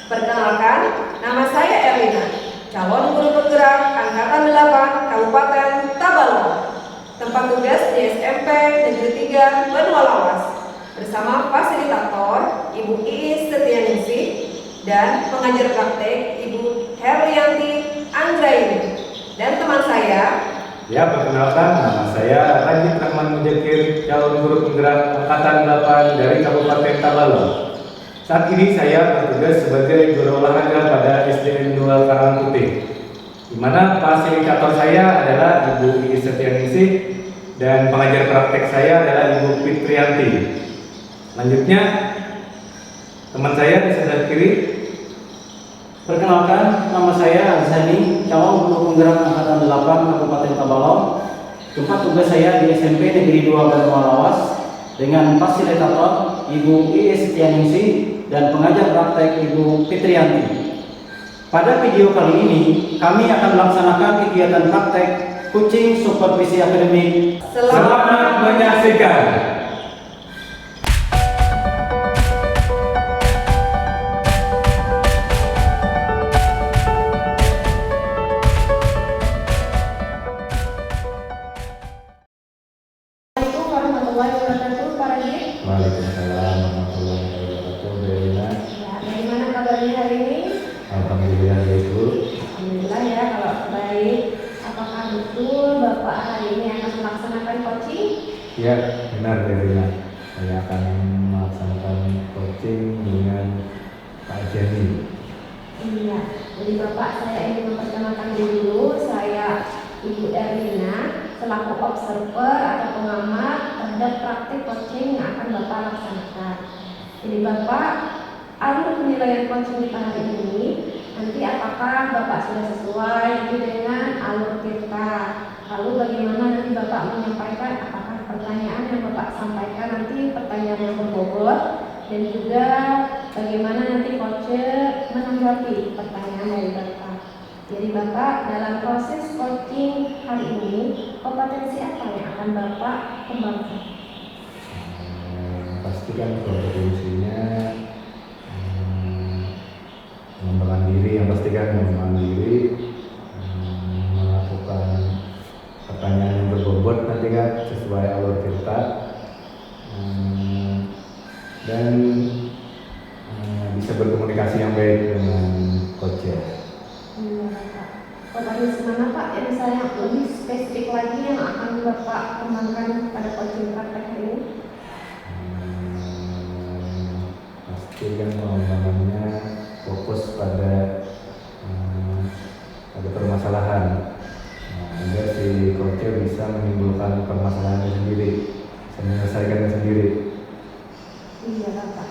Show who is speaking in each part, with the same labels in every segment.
Speaker 1: Perkenalkan, nama saya Erlina, calon guru penggerak Angkatan 8 Kabupaten Tabalong. Tempat tugas di SMP Negeri 3 Benua Lawas bersama fasilitator Ibu Iis Setianingsih dan pengajar praktek Ibu Herlianti Anggraini dan teman saya.
Speaker 2: Ya, perkenalkan, nama saya Rajit Rahman Mujekir, calon guru penggerak Angkatan 8 dari Kabupaten Tabalong. Saat ini saya bertugas sebagai guru olahraga pada SDN 2 Karangputih, di mana fasilitator saya adalah Ibu Iis Setianingsih dan pengajar praktek saya adalah Ibu Fitrianti. Selanjutnya, teman saya di sebelah kiri.
Speaker 3: Perkenalkan, nama saya Azani, calon guru penggerak Angkatan 8 Kabupaten Tabalong. Tempat tugas saya di SMP Negeri 2 Benua Lawas dengan fasilitator Ibu Iis Setianingsih dan pengajar praktek Ibu Fitrianti. Pada video kali ini, kami akan melaksanakan kegiatan praktek Coaching Supervisi Akademik.
Speaker 2: Selamat menyaksikan. Waalaikumsalam warahmatullahi wabarakatuh. Berina.
Speaker 1: Ya, bagaimana kabarnya hari ini?
Speaker 2: Alhamdulillah baik, Bu.
Speaker 1: Alhamdulillah ya, kalau baik. Apakah betul Bapak hari ini akan melaksanakan coaching?
Speaker 2: Ya, benar Berina. Saya akan melaksanakan coaching dengan Pak Jenny.
Speaker 1: Iya, jadi Bapak saya ingin memperkenalkan dulu, saya Ibu Erlina selaku observer atau pengamat terhadap praktik coaching yang akan Bapak laksanakan. Jadi Bapak, alur penilaian coaching kita hari ini, nanti apakah Bapak sudah sesuai dengan alur kita? Lalu bagaimana nanti Bapak menyampaikan, apakah pertanyaan yang Bapak sampaikan nanti pertanyaan yang berbobot, dan juga bagaimana nanti coacher menanggapi pertanyaan dari Bapak. Jadi Bapak, dalam proses coaching hari ini, kompetensi apa yang akan Bapak kembangkan?
Speaker 2: Pastikan kompetensinya mengembangkan diri, yang pastikan mengembangkan diri, melakukan pertanyaan yang berbobot nanti kan sesuai alur kita, dan bisa berkomunikasi yang baik dengan coacher.
Speaker 1: Iya Bapak. Kompetensi mana Pak yang saya lebih spesifik lagi yang akan Bapak kembangkan pada coaching praktek hari ini?
Speaker 2: Pastikan pengembangannya fokus pada permasalahan, agar si coacher bisa menimbulkan permasalahannya sendiri, bisa menyelesaikannya sendiri.
Speaker 1: Iya Bapak.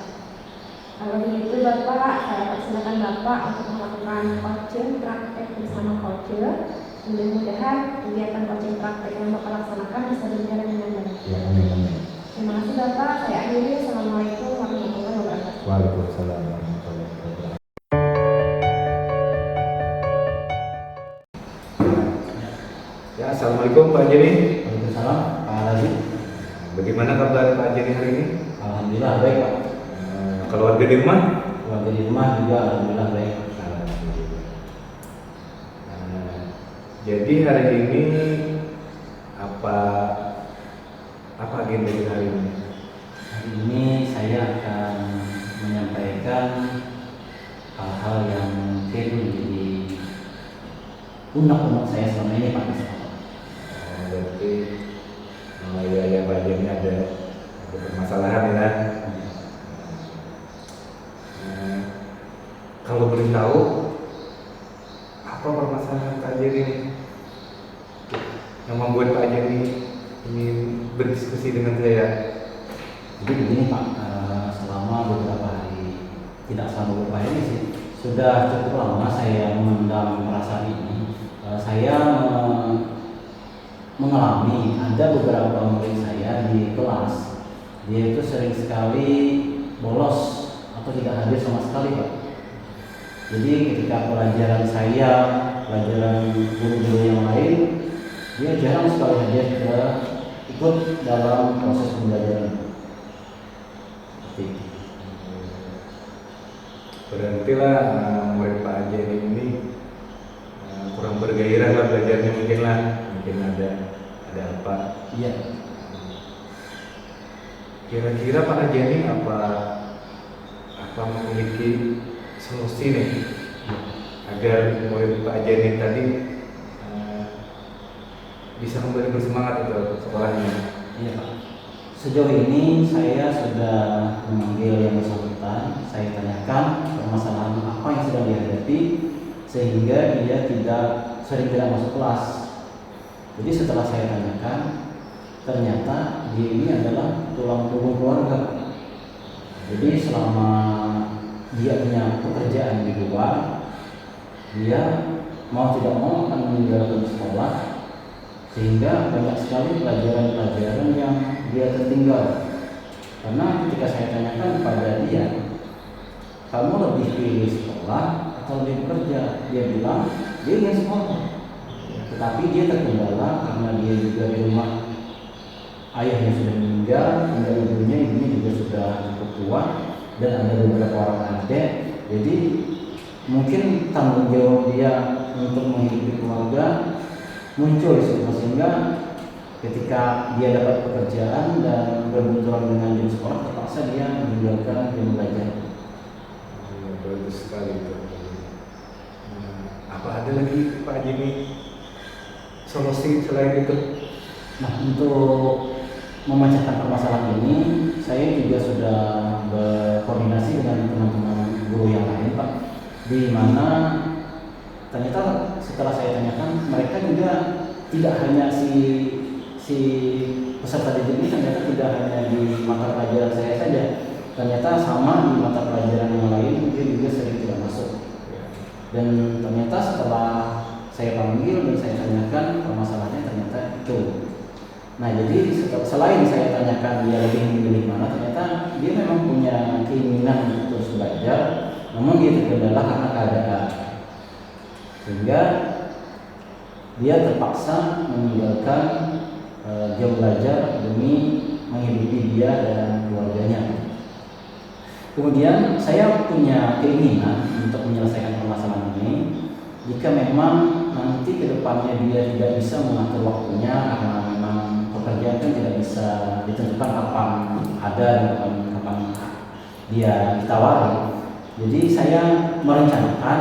Speaker 1: Kalau begitu Bapak, saya persilakan Bapak untuk melakukan coaching praktek bersama coacher. Mudah-mudahan kegiatan coaching praktek yang Bapak laksanakan bisa berjalan dengan baik.
Speaker 2: Ya, amin.
Speaker 1: Terima kasih Bapak. Saya akhiri. Assalamualaikum warahmatullahi wabarakatuh.
Speaker 2: Waalaikumsalam warahmatullahi wabarakatuh. Ya, assalamualaikum Pak Jenny.
Speaker 3: Waalaikumsalam, Pak Razi.
Speaker 2: Bagaimana kabar Pak Jenny hari ini?
Speaker 3: Alhamdulillah baik, Pak.
Speaker 2: Keluarga di rumah?
Speaker 3: Keluarga di rumah juga alhamdulillah baik.
Speaker 2: Jadi hari ini apa agenda kita hari ini?
Speaker 3: Hari ini saya akan menyampaikan hal-hal yang mungkin menjadi unek-unek saya selama ini, Pak.
Speaker 2: Berarti yang Pak Jenny ada permasalahan ya. Kalau boleh tahu apa permasalahan Pak Jenny ini yang membuat Pak Jenny ingin berdiskusi dengan saya?
Speaker 3: Jadi begini Pak, selama beberapa hari, tidak selama beberapa hari sih, sudah cukup lama saya memendam perasaan ini. Saya mengalami ada beberapa murid saya di kelas, dia itu sering sekali bolos atau tidak hadir sama sekali Pak. Jadi ketika pelajaran saya, pelajaran guru-guru yang lain, dia jarang sekali hadir ikut dalam proses pembelajaran.
Speaker 2: Berarti lah murid Pak Ajani ini kurang bergairah lah belajarnya mungkin ada apa.
Speaker 3: Iya.
Speaker 2: Kira-kira Pak Ajani apa memiliki solusi nih agar murid Pak Ajani tadi bisa kembali bersemangat itu sekolahnya?
Speaker 3: Iya Pak. Sejauh ini saya sudah memanggil yang bersangkutan, saya tanyakan permasalahan apa yang sedang dihadapi sehingga dia sering tidak masuk kelas. Jadi setelah saya tanyakan, ternyata dia ini adalah tulang punggung keluarga. Jadi selama dia punya pekerjaan di luar, dia mau tidak mau akan meninggalkan sekolah, sehingga banyak sekali pelajaran-pelajaran yang dia tertinggal. Karena ketika saya tanyakan kepada dia, kamu lebih pilih sekolah atau lebih bekerja? Dia bilang dia ingin sekolah, tetapi dia terkendala karena dia juga di rumah ayahnya sudah meninggal, hingga ibunya juga sudah cukup tua, dan ada beberapa orang adik. Jadi mungkin tanggung jawab dia untuk menghidupi keluarga muncul sehingga ketika dia dapat pekerjaan dan berbenturan dengan jam sekolah, terpaksa dia meninggalkan jam belajar.
Speaker 2: Bagus sekali itu. Apa ada lagi Pak Ajani solusi selain itu?
Speaker 3: Nah, untuk memecahkan permasalahan ini, saya juga sudah berkoordinasi dengan teman-teman guru yang lain, Pak, di mana ternyata setelah saya tanyakan, mereka juga tidak hanya si peserta didik ini ternyata tidak hanya di mata pelajaran saya saja, ternyata sama di mata pelajaran yang lain dia juga sering tidak masuk. Dan ternyata setelah saya panggil dan saya tanyakan permasalahannya, ternyata itu. Nah, jadi selain saya tanyakan dia lebih memilih mana, ternyata dia memang punya keinginan untuk terus belajar, namun dia terkendala karena keadaan, sehingga dia terpaksa meninggalkan jam belajar demi menghidupi dia dan keluarganya. Kemudian saya punya keinginan untuk menyelesaikan permasalahan ini. Jika memang nanti ke depannya dia tidak bisa mengatur waktunya karena memang pekerjaan kan tidak bisa ditentukan kapan ada dan kapan dia ditawari. Jadi saya merencanakan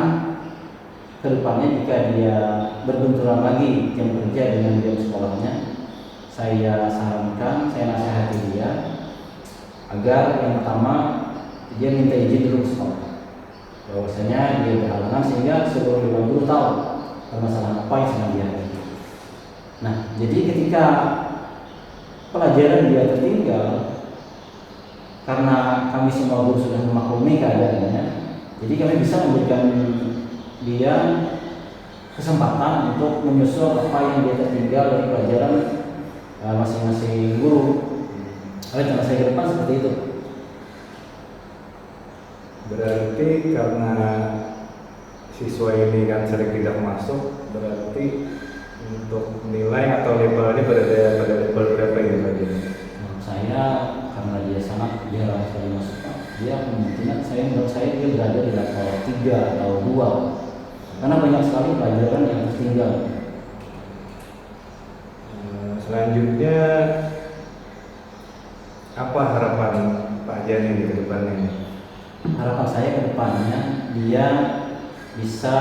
Speaker 3: ke depannya jika dia berbenturan lagi jam kerja dengan jam sekolahnya, saya sarankan, saya nasihati dia agar yang pertama dia minta izin dulu ke sekolah, bahwasanya dia berhalangan sehingga seluruh dewan guru tahu permasalahan apa yang sedang dihadapi. Nah, jadi ketika pelajaran dia tertinggal karena kami semua guru sudah memaklumi keadaannya, jadi kami bisa memberikan dia kesempatan untuk menyusul apa yang dia tertinggal dari pelajaran masing-masing guru. Rencana saya ke depan seperti itu.
Speaker 2: Berarti karena siswa ini kan sering tidak masuk, berarti untuk nilai atau labelnya berada pada level berapa ini Pak Ajani?
Speaker 3: Menurut saya karena dia sangat jarang sekali masuk, dia kemungkinan menurut saya dia berada di level 3 atau 2 karena banyak sekali pelajaran yang tertinggal.
Speaker 2: Selanjutnya apa harapan Pak Ajani ke depannya?
Speaker 3: Harapan saya ke depannya dia bisa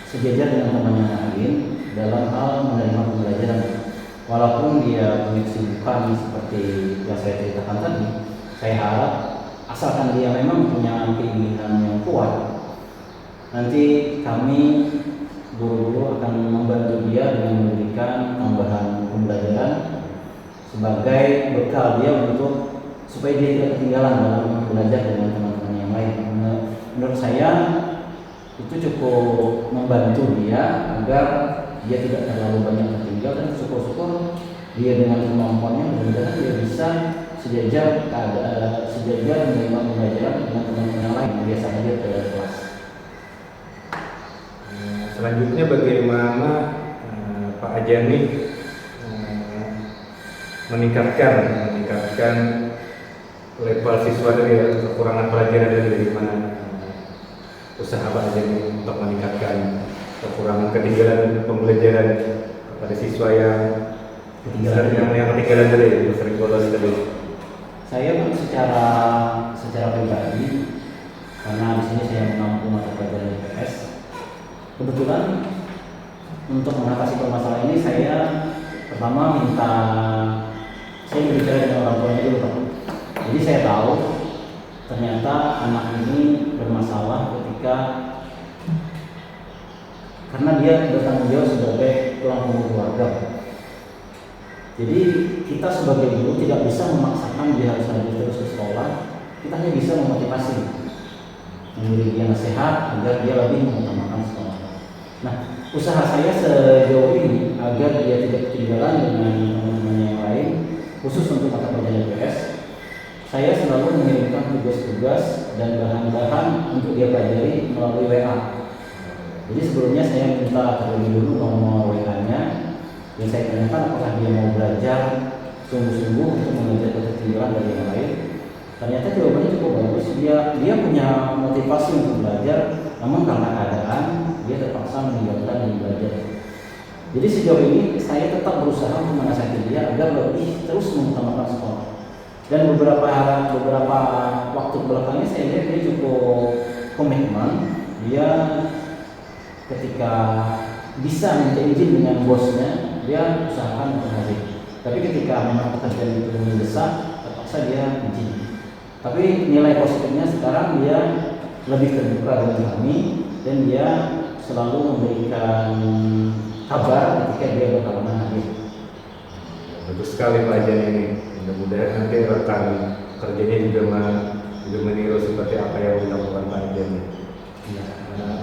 Speaker 3: sejajar dengan teman yang lain dalam hal menerima pembelajaran. Walaupun dia punya kesibukan seperti yang saya ceritakan tadi, saya harap asalkan dia memang punya keinginan yang kuat, nanti kami guru-guru akan membantu dia dengan memberikan tambahan pembelajaran sebagai bekal dia untuk supaya dia tidak ketinggalan dalam belajar dengan teman-teman yang lain. Menurut saya itu cukup membantu dia agar dia tidak terlalu banyak tertinggal, dan syukur-syukur dia dengan kemampuannya mudah-mudahan dia bisa sejajar menerima pembelajaran dengan teman-teman yang lain yang biasa hadir ke kelas.
Speaker 2: Selanjutnya bagaimana Pak Ajani meningkatkan level siswa dari kekurangan pelajaran dari mana usaha Pak Ajani untuk meningkatkan kekurangan ketinggalan pembelajaran pada siswa yang ketinggalan tadi, yang sering bolos tadi?
Speaker 3: Saya pun secara pribadi, karena di sini saya mengampu mata pelajaran IPS. Kebetulan untuk mengatasi permasalahan ini saya pertama saya berbicara dengan orang tuanya dulu Pak. Jadi saya tahu ternyata anak ini bermasalah karena dia bertanggung jawab sebagai tulang punggung keluarga. Jadi kita sebagai guru tidak bisa memaksakan dia harus lanjut terus ke sekolah. Kita hanya bisa memotivasi, memberi dia nasihat agar dia lebih mengutamakan sekolah. Nah, usaha saya sejauh ini agar dia tidak ketinggalan dengan teman-temannya yang lain, khusus untuk mata pelajaran IPS, saya selalu mengirimkan tugas-tugas dan bahan-bahan untuk dia pelajari melalui WA. Jadi sebelumnya saya minta terlebih dulu nomor WA-nya. Yang saya tanyakan apakah dia mau belajar sungguh-sungguh untuk mengejar ketertinggalan dari yang lain. Ternyata jawabannya cukup bagus. Dia punya motivasi untuk belajar, namun karena keadaan dia terpaksa meninggalkan dan belajar. Jadi sejauh ini saya tetap berusaha untuk menasihati dia agar lebih terus mengutamakan sekolah. Dan beberapa waktu belakangnya saya lihat dia cukup komitmen. Dia ketika bisa minta izin dengan bosnya, dia usahakan untuk hadir. Tapi ketika memang pekerjaan itu mendesak, terpaksa dia izin. Tapi nilai positifnya sekarang dia lebih terbuka dengan kami dan dia selalu memberikan kabar ketika dia bakalan hadir.
Speaker 2: Bagus sekali Pak Ajani ini. Mudah-mudahan nanti rekan kerjanya juga meniru seperti apa yang dilakukan Pak Ajani.
Speaker 3: Ya.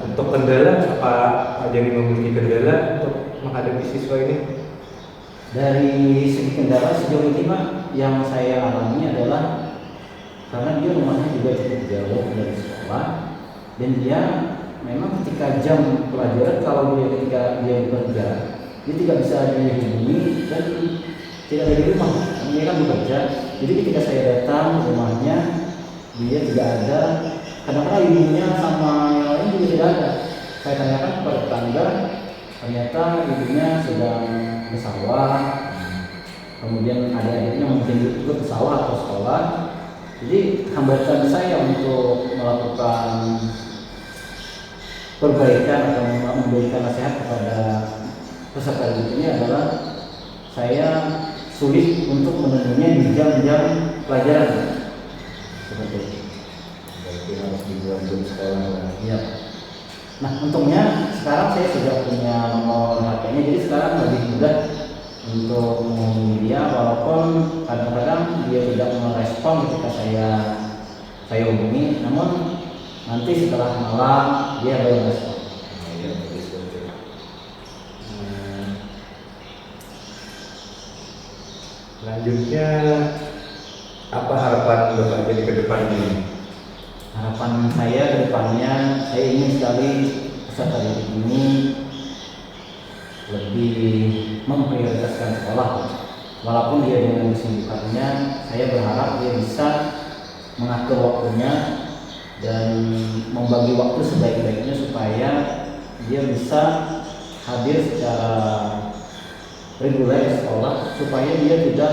Speaker 2: Untuk kendala, apa Pak Ajani memiliki kendala untuk menghadapi siswa ini?
Speaker 3: Dari segi kendala sejauh ini Pak, yang saya alami adalah karena dia rumahnya juga cukup jauh dari sekolah dan dia memang ketika jam pelajaran ketika dia bekerja dia tidak bisa dihubungi dan tidak ada di rumah, dia kan bekerja. Jadi ketika saya datang ke rumahnya dia tidak ada, kadang-kadang ibunya sama yang lain juga tidak ada. Saya tanyakan kepada tetangga, ternyata ibunya sedang ke sawah, kemudian adik-adiknya mungkin juga ke sawah atau sekolah. Jadi hambatan saya untuk melakukan perbaikan atau memberikan nasihat kepada peserta didik ini adalah saya sulit untuk menemuinya di jam-jam pelajaran seperti itu.
Speaker 2: Berarti harus dibuat jam sekolah.
Speaker 3: Iya. Nah, untungnya sekarang saya sudah punya nomor HP-nya, jadi sekarang lebih mudah untuk menghubungi dia, walaupun kadang-kadang dia tidak merespon ketika saya hubungi, namun nanti setelah malam dia baru respon.
Speaker 2: Selanjutnya, apa harapan Bapak jadi ke depan ini?
Speaker 3: Harapan saya ke depannya, saya ingin sekali peserta didik ini lebih memprioritaskan sekolah. Walaupun dia dengan kesibukannya, saya berharap dia bisa mengatur waktunya dan membagi waktu sebaik-baiknya supaya dia bisa hadir secara reguler di sekolah, supaya dia tidak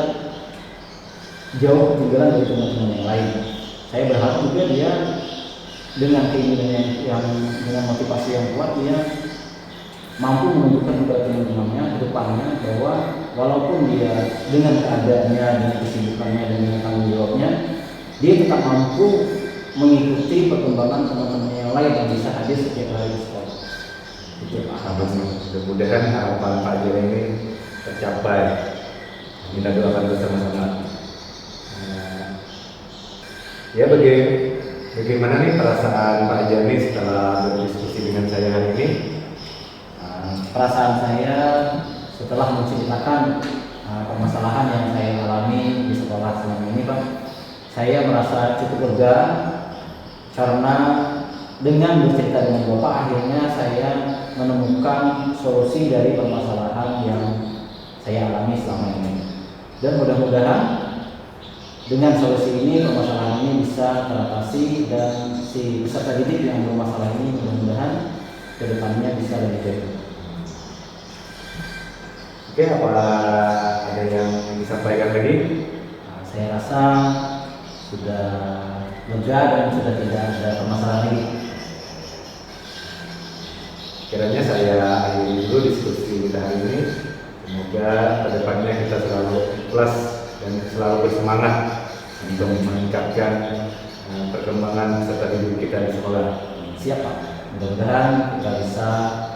Speaker 3: jauh ketinggalan dari teman-teman yang lain. Saya berharap juga dia dengan keinginan yang dengan motivasi yang kuat, dia mampu menunjukkan kepada teman-temannya ke depannya bahwa walaupun dia dengan keadaannya, dengan kesibukannya, dengan tanggung jawabnya, dia tetap mampu mengikuti perkembangan teman-teman yang lain yang bisa hadir setiap hari di sekolah. Itu Pak.
Speaker 2: Mudah-mudahan harapan Pak Ajani ini tercapai. Kita doakan bersama-sama. Ya, bagaimana nih perasaan Pak Ajani setelah berdiskusi dengan saya hari ini?
Speaker 3: Perasaan saya setelah menceritakan permasalahan yang saya alami di sekolah selama ini Pak, saya merasa cukup lega karena dengan bercerita dengan Bapak akhirnya saya menemukan solusi dari permasalahan yang saya alami selama ini. Dan mudah-mudahan Dengan solusi ini permasalahan ini bisa teratasi dan si peserta didik yang bermasalah ini mudah-mudahan kedepannya bisa lebih baik.
Speaker 2: Oke, apa ada yang disampaikan lagi?
Speaker 3: Nah, saya rasa sudah lega dan sudah tidak ada permasalahan lagi.
Speaker 2: Kiranya saya akhiri dulu diskusi kita hari ini. Semoga kedepannya kita selalu ikhlas dan selalu bersemangat untuk meningkatkan perkembangan peserta didik kita di sekolah.
Speaker 3: Siap Pak, mudah-mudahan kita bisa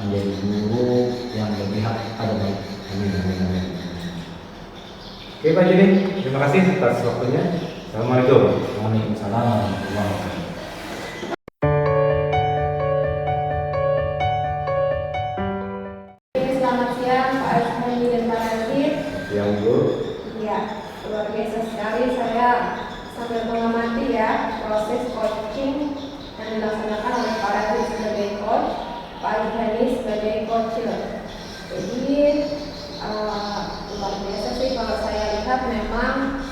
Speaker 3: menjadi guru yang berpihak pada baik.
Speaker 2: Amin, amin, amin. Oke Pak Jeni, terima kasih atas waktunya. Assalamualaikum.
Speaker 3: Waalaikumsalam warahmatullahi wabarakatuh.
Speaker 1: Selamat siang Pak Azhani dan Pak Razif.
Speaker 2: Yang Bu.
Speaker 1: Ya, luar biasa sekali saya sambil mengamati ya proses coaching yang dilaksanakan oleh Pak Razif sebagai coach, Pak Azhani sebagai coach. Jadi luar biasa sih kalau saya lihat memang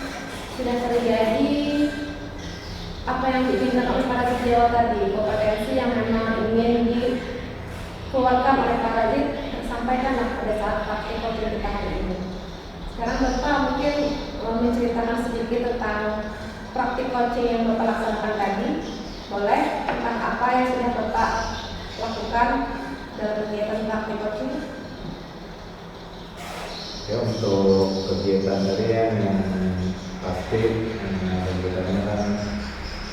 Speaker 1: sudah terjadi apa yang diinginkan oleh para sejawat tadi, kompetensi yang memang ingin dikeluarkan oleh para Razif sampaikanlah pada saat praktik coaching kita hari ini. Sekarang Bapak mungkin menceritakan sedikit tentang praktik coaching yang Bapak laksanakan tadi. Boleh, tentang apa yang sudah Bapak lakukan dalam kegiatan praktik coaching?
Speaker 2: Ya, untuk kegiatan tadi yang pasti kegiatannya kan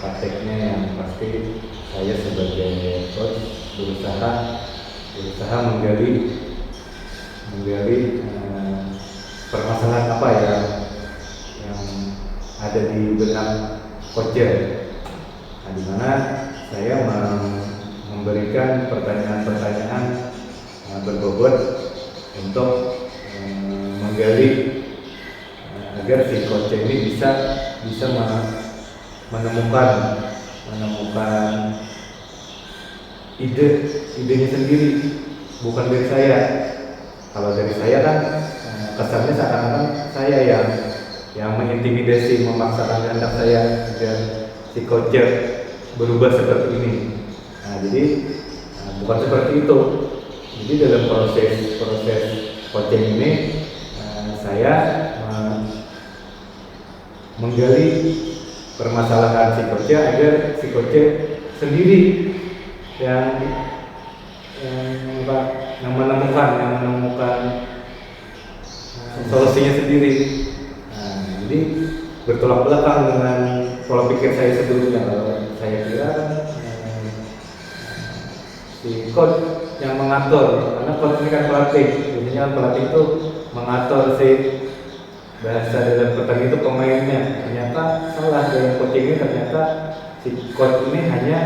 Speaker 2: prakteknya yang pasti saya sebagai coach berusaha menggali permasalahan apa yang ada di benak coacher. Nah, di mana saya memberikan pertanyaan-pertanyaan berbobot untuk menggali agar si coach ini bisa menemukan idenya sendiri, bukan dari saya. Kalau dari saya kan kesannya seakan-akan saya yang mengintimidasi, memaksakan kehendak saya agar si coach berubah seperti ini. Nah, jadi bukan seperti itu. Jadi dalam proses coaching ini saya menggali permasalahan si coach agar si coach sendiri yang menemukan solusinya sendiri. Nah, jadi bertolak belakang dengan pola pikir saya sebelumnya. Kalau saya kira si coach yang mengatur, karena coach ini kan pelatih. Biasanya pelatih itu mengatur si bahasa dalam pertandingan itu pemainnya. Ternyata salah dalam coaching ini, ternyata si coach ini hanya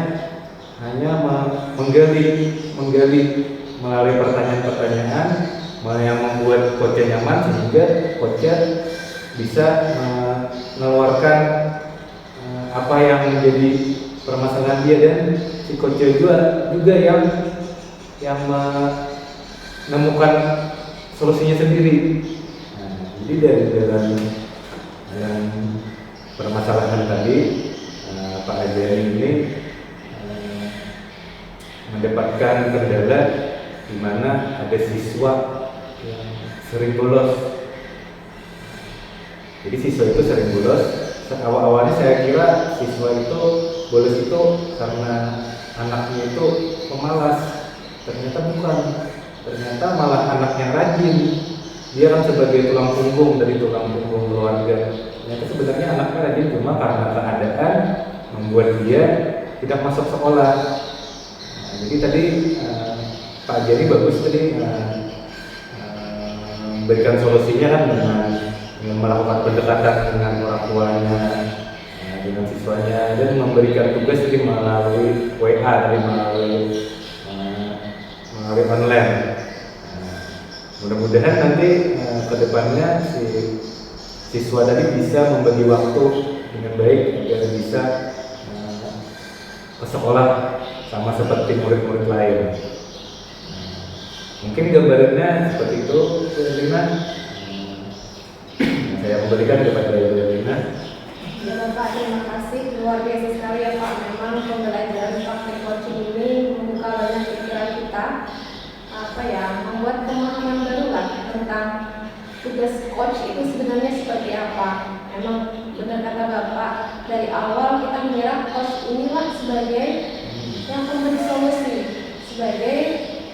Speaker 2: menggali melalui pertanyaan-pertanyaan yang membuat coach nyaman sehingga coach bisa mengeluarkan apa yang menjadi permasalahan dia, dan si coach juga yang menemukan solusinya sendiri. Nah, jadi dari dalam permasalahan tadi Pak Azhani ini mendapatkan kendala di mana ada siswa yang sering bolos. Jadi siswa itu sering bolos. Awal-awalnya saya kira siswa itu bolos itu karena anaknya itu pemalas. Ternyata bukan. Ternyata malah anak yang rajin. Dia kan sebagai tulang punggung dari tulang punggung keluarga. Ternyata sebenarnya anaknya rajin, cuma karena keadaan membuat dia tidak masuk sekolah. Nah, jadi tadi Pak Jari bagus tadi memberikan solusinya kan dengan melakukan pendekatan dengan orang tuanya, dengan siswanya, dan memberikan tugas tadi melalui WA, tadi melalui online. Mudah-mudahan nanti kedepannya si siswa tadi bisa membagi waktu dengan baik agar bisa ke sekolah sama seperti murid-murid lain. Mungkin gambarannya seperti itu, Bu Erlina. Saya memberikan kepada Bu Erlina.
Speaker 1: Bapak, terima kasih. Luar biasa sekali ya Pak. Memang pembelajaran praktik coaching ini membuka banyak pikiran kita, membuat pemahaman baru lah tentang tugas coach itu sebenarnya seperti apa. Memang benar kata Bapak, dari awal kita mengira coach inilah sebagai yang memberi solusi, sebagai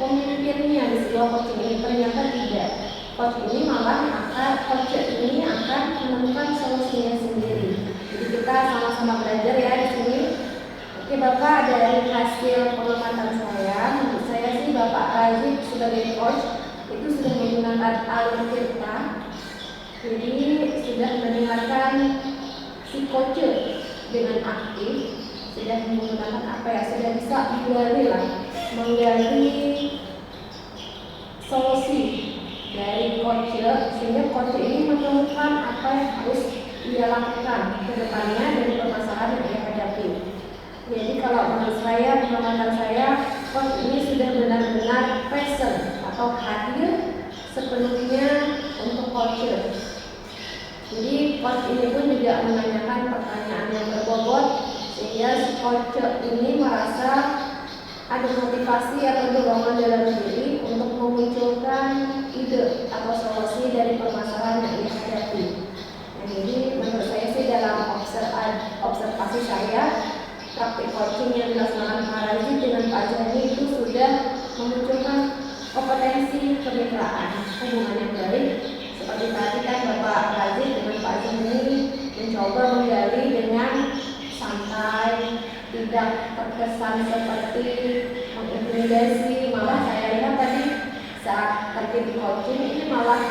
Speaker 1: pemimpinnya di sebuah coaching ini. Ternyata tidak. Coach ini akan menemukan solusinya sendiri. Jadi kita sama-sama belajar ya di sini. Oke Bapak, dari hasil pengamatan saya, menurut saya sih Bapak Razik sebagai coach itu sudah menggunakan alur cerita. Jadi sudah mendengarkan si coach dengan aktif, sudah menggunakan sudah bisa menggali solusi dari coach, sehingga coach ini menemukan apa yang harus dia lakukan ke depannya dari permasalahan yang dia hadapi. Jadi kalau menurut saya, pengamatan saya, coach ini sudah benar-benar present atau hadir sepenuhnya untuk coach. Jadi coach ini pun juga menanyakan pertanyaan yang berbobot, sehingga si coach ini merasa ada motivasi atau dorongan dalam diri untuk memunculkan ide atau solusi dari permasalahan yang dia hadapi. Nah, jadi menurut saya sih dalam observasi saya, praktik coaching yang dilaksanakan Pak Razik dengan Pak Zani itu sudah memunculkan kompetensi kemitraan, hubungan yang baik. Seperti tadi kan Bapak Razik dengan Pak Zani mencoba menggali dengan santai, tidak terkesan seperti mengintimidasi. Malah saya lihat tadi saat terjadi coaching ini malah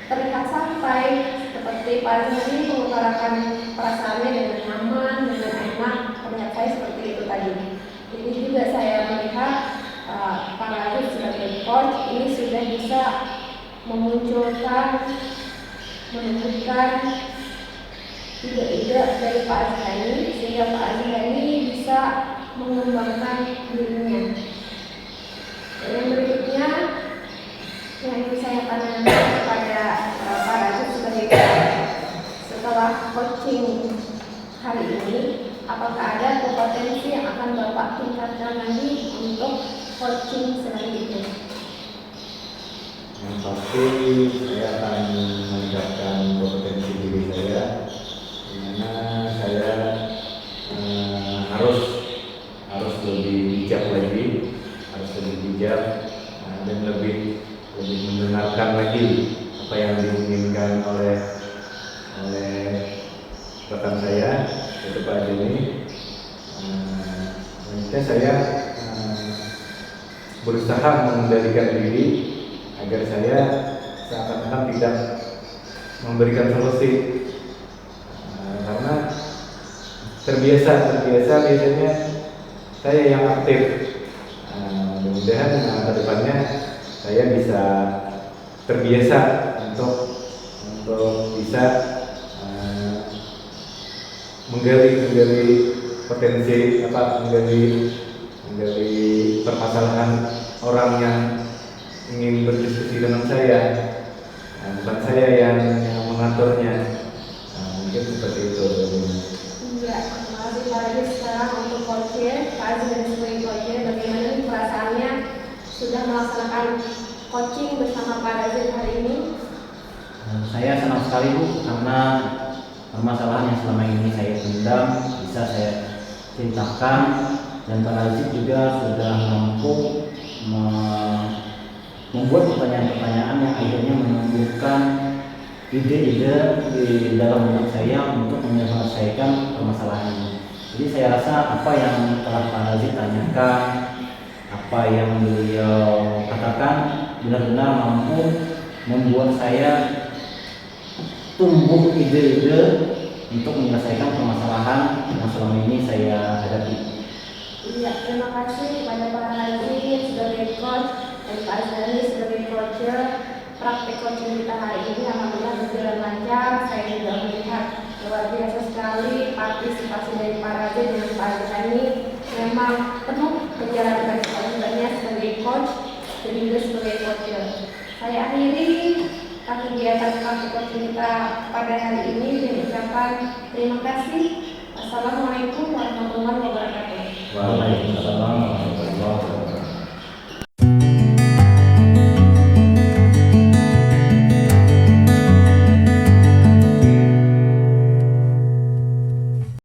Speaker 1: terlihat santai, seperti Pak Zani mengutarakan perasaannya dengan nyaman, dengan enak. Terlihat saya seperti itu tadi. Jadi juga saya melihat Pak Razik sebagai coach ini sudah bisa menunjukkan ide-ide dari Pak Azhani, sehingga Pak Azhani bisa mengembangkan dirinya. Dan yang berikutnya yang ingin saya tanyakan kepada Pak Razik sebagai setelah coaching hari ini, apakah ada kompetensi yang akan Bapak tingkatkan lagi untuk coaching selanjutnya?
Speaker 2: Yang pasti saya akan meningkatkan kompetensi diri saya, di mana saya harus lebih bijak lagi, dan lebih mendengarkan lagi apa yang diinginkan oleh rekan saya, yaitu Pak Joni. Saya berusaha mengendalikan diri agar saya seakan-akan tidak memberikan solusi, karena terbiasa biasanya saya yang aktif. Mudah-mudahan ke depannya saya bisa terbiasa untuk bisa menggali potensi menggali permasalahan orang yang ingin berdiskusi dengan saya, bukan saya yang mengaturnya. Mungkin seperti itu.
Speaker 1: Iya, terima kasih Pak Razik. Sekarang untuk coach-nya, Pak Razik dan sebagai coach-nya, bagaimana nih perasaannya sudah melaksanakan coaching bersama Pak Razik hari ini?
Speaker 3: Saya senang sekali Bu, karena permasalahan yang selama ini saya pendam bisa saya ceritakan, dan Pak Razik juga sudah mampu membuat pertanyaan-pertanyaan yang akhirnya menumbuhkan ide-ide di dalam benak saya untuk menyelesaikan permasalahan ini. Jadi saya rasa apa yang telah Pak Razik tanyakan, apa yang beliau katakan benar-benar mampu membuat saya tumbuh ide-ide untuk menyelesaikan permasalahan yang selama ini saya hadapi.
Speaker 1: Iya, terima kasih kepada Pak Razik sebagai coach dan Pak Azhani sebagai coach. Praktik coaching kita hari ini alhamdulillah berjalan lancar. Saya juga melihat luar biasa sekali partisipasi dari Pak Razik dengan Pak Azhani. Memang penuh menjalankan kewajibannya sebagai coach dan juga sebagai coach. Saya akhiri kegiatan praktik kita pada hari ini, dan ucapkan terima kasih. Assalamualaikum